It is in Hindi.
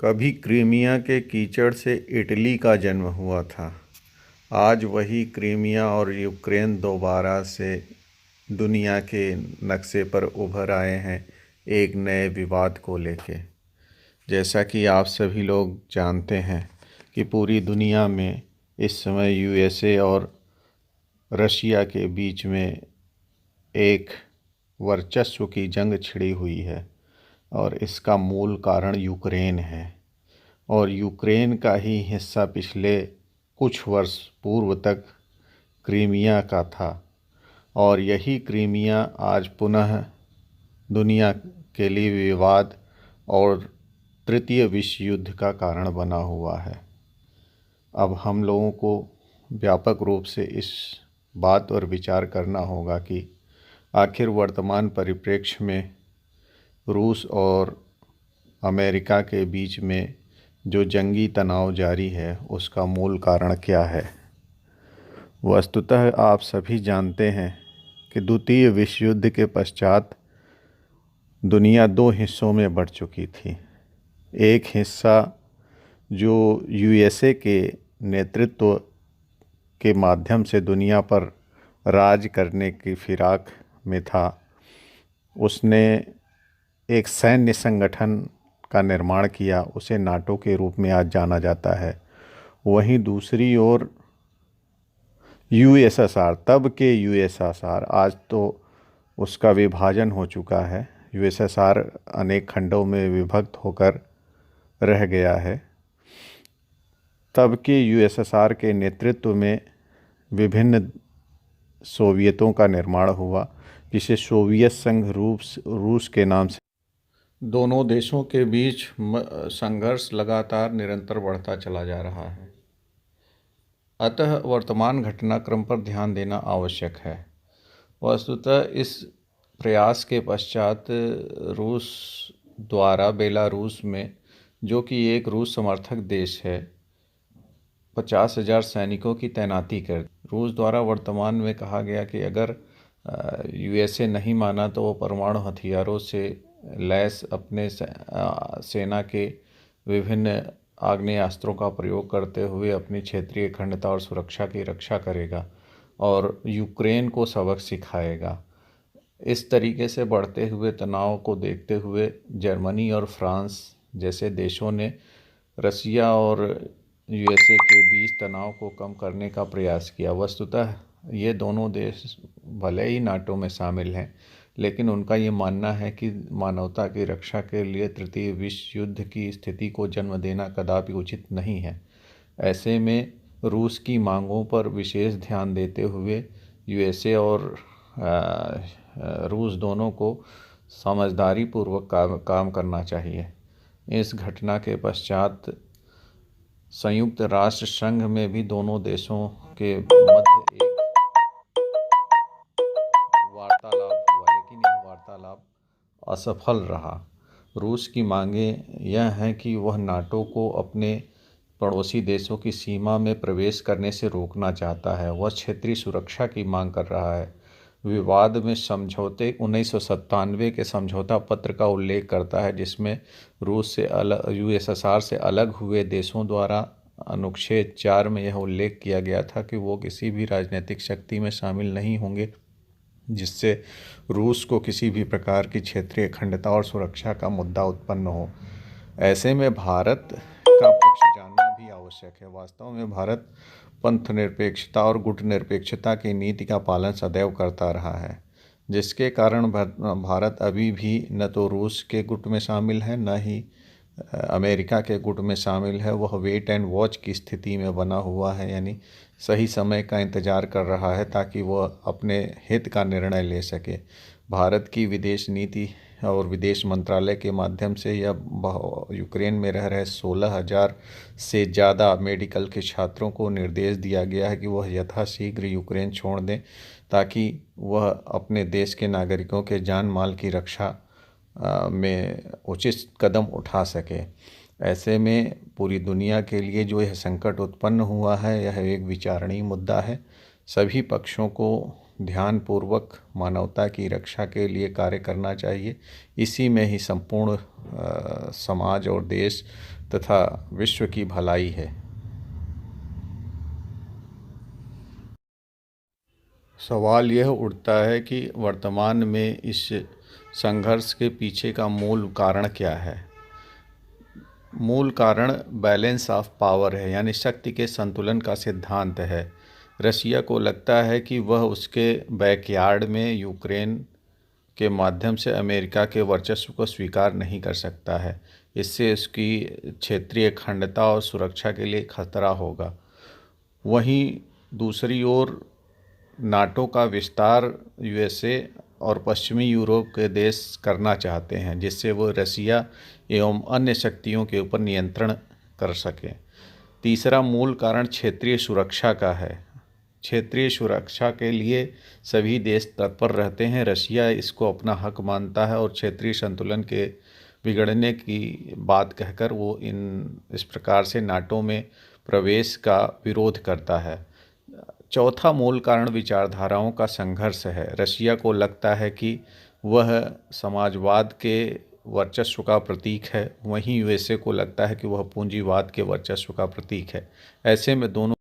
कभी क्रीमिया के कीचड़ से इटली का जन्म हुआ था। आज वही क्रीमिया और यूक्रेन दोबारा से दुनिया के नक्शे पर उभर आए हैं, एक नए विवाद को लेके। जैसा कि आप सभी लोग जानते हैं कि पूरी दुनिया में इस समय यूएसए और रशिया के बीच में एक वर्चस्व की जंग छिड़ी हुई है और इसका मूल कारण यूक्रेन है। और यूक्रेन का ही हिस्सा पिछले कुछ वर्ष पूर्व तक क्रीमिया का था और यही क्रीमिया आज पुनः दुनिया के लिए विवाद और तृतीय विश्व युद्ध का कारण बना हुआ है। अब हम लोगों को व्यापक रूप से इस बात पर विचार करना होगा कि आखिर वर्तमान परिप्रेक्ष्य में रूस और अमेरिका के बीच में जो जंगी तनाव जारी है उसका मूल कारण क्या है। वस्तुतः आप सभी जानते हैं कि द्वितीय विश्व युद्ध के पश्चात दुनिया दो हिस्सों में बढ़ चुकी थी। एक हिस्सा जो यूएसए के नेतृत्व के माध्यम से दुनिया पर राज करने की फिराक में था, उसने एक सैन्य संगठन का निर्माण किया, उसे नाटो के रूप में आज जाना जाता है। वहीं दूसरी ओर यूएसएसआर, तब के यूएसएसआर, आज तो उसका विभाजन हो चुका है। यूएसएसआर अनेक खंडों में विभक्त होकर रह गया है। तब के यूएसएसआर के नेतृत्व में विभिन्न सोवियतों का निर्माण हुआ, जिसे सोवियत संघ रूस के नाम से। दोनों देशों के बीच संघर्ष लगातार निरंतर बढ़ता चला जा रहा है। अतः वर्तमान घटनाक्रम पर ध्यान देना आवश्यक है। वस्तुतः इस प्रयास के पश्चात रूस द्वारा बेलारूस में, जो कि एक रूस समर्थक देश है, 50,000 सैनिकों की तैनाती कर। रूस द्वारा वर्तमान में कहा गया कि अगर यूएसए नहीं माना तो वो परमाणु हथियारों से लैस अपने सेना के विभिन्न आग्नेयास्त्रों का प्रयोग करते हुए अपनी क्षेत्रीय अखंडता और सुरक्षा की रक्षा करेगा और यूक्रेन को सबक सिखाएगा। इस तरीके से बढ़ते हुए तनाव को देखते हुए जर्मनी और फ्रांस जैसे देशों ने रसिया और यूएसए के बीच तनाव को कम करने का प्रयास किया। वस्तुतः ये दोनों देश भले ही नाटो में शामिल हैं, लेकिन उनका ये मानना है कि मानवता की रक्षा के लिए तृतीय विश्व युद्ध की स्थिति को जन्म देना कदापि उचित नहीं है। ऐसे में रूस की मांगों पर विशेष ध्यान देते हुए यूएसए और रूस दोनों को समझदारी पूर्वक काम करना चाहिए। इस घटना के पश्चात संयुक्त राष्ट्र संघ में भी दोनों देशों के मध्य एक वार्तालाप हुआ, लेकिन यह वार्तालाप असफल रहा। रूस की मांगें यह हैं कि वह नाटो को अपने पड़ोसी देशों की सीमा में प्रवेश करने से रोकना चाहता है। वह क्षेत्रीय सुरक्षा की मांग कर रहा है। विवाद में समझौते 1997 के समझौता पत्र का उल्लेख करता है, जिसमें रूस से अलग, यूएसएसआर से अलग हुए देशों द्वारा अनुच्छेद 4 में यह उल्लेख किया गया था कि वो किसी भी राजनीतिक शक्ति में शामिल नहीं होंगे जिससे रूस को किसी भी प्रकार की क्षेत्रीय अखंडता और सुरक्षा का मुद्दा उत्पन्न हो। ऐसे में भारत का पक्ष जानना भी आवश्यक है। वास्तव में भारत पंथ निरपेक्षता और गुट निरपेक्षता की नीति का पालन सदैव करता रहा है, जिसके कारण भारत अभी भी न तो रूस के गुट में शामिल है, न ही अमेरिका के गुट में शामिल है। वह वेट एंड वॉच की स्थिति में बना हुआ है, यानी सही समय का इंतज़ार कर रहा है ताकि वह अपने हित का निर्णय ले सके। भारत की विदेश नीति और विदेश मंत्रालय के माध्यम से यह यूक्रेन में रह रहे 16,000 से ज़्यादा मेडिकल के छात्रों को निर्देश दिया गया है कि वह यथाशीघ्र यूक्रेन छोड़ दें ताकि वह अपने देश के नागरिकों के जान माल की रक्षा में उचित कदम उठा सके। ऐसे में पूरी दुनिया के लिए जो यह संकट उत्पन्न हुआ है, यह एक विचारणीय मुद्दा है। सभी पक्षों को ध्यानपूर्वक मानवता की रक्षा के लिए कार्य करना चाहिए। इसी में ही संपूर्ण समाज और देश तथा विश्व की भलाई है। सवाल यह उठता है कि वर्तमान में इस संघर्ष के पीछे का मूल कारण क्या है। मूल कारण बैलेंस ऑफ पावर है, यानी शक्ति के संतुलन का सिद्धांत है। रशिया को लगता है कि वह उसके बैकयार्ड में यूक्रेन के माध्यम से अमेरिका के वर्चस्व को स्वीकार नहीं कर सकता है। इससे उसकी क्षेत्रीय अखंडता और सुरक्षा के लिए खतरा होगा। वहीं दूसरी ओर नाटो का विस्तार यूएसए और पश्चिमी यूरोप के देश करना चाहते हैं, जिससे वो रसिया एवं अन्य शक्तियों के ऊपर नियंत्रण कर सकें। तीसरा मूल कारण क्षेत्रीय सुरक्षा का है। क्षेत्रीय सुरक्षा के लिए सभी देश तत्पर रहते हैं। रसिया इसको अपना हक मानता है और क्षेत्रीय संतुलन के बिगड़ने की बात कहकर वो इस प्रकार से नाटो में प्रवेश का विरोध करता है। चौथा मूल कारण विचारधाराओं का संघर्ष है। रशिया को लगता है कि वह समाजवाद के वर्चस्व का प्रतीक है, वहीं यूएसए को लगता है कि वह पूंजीवाद के वर्चस्व का प्रतीक है। ऐसे में दोनों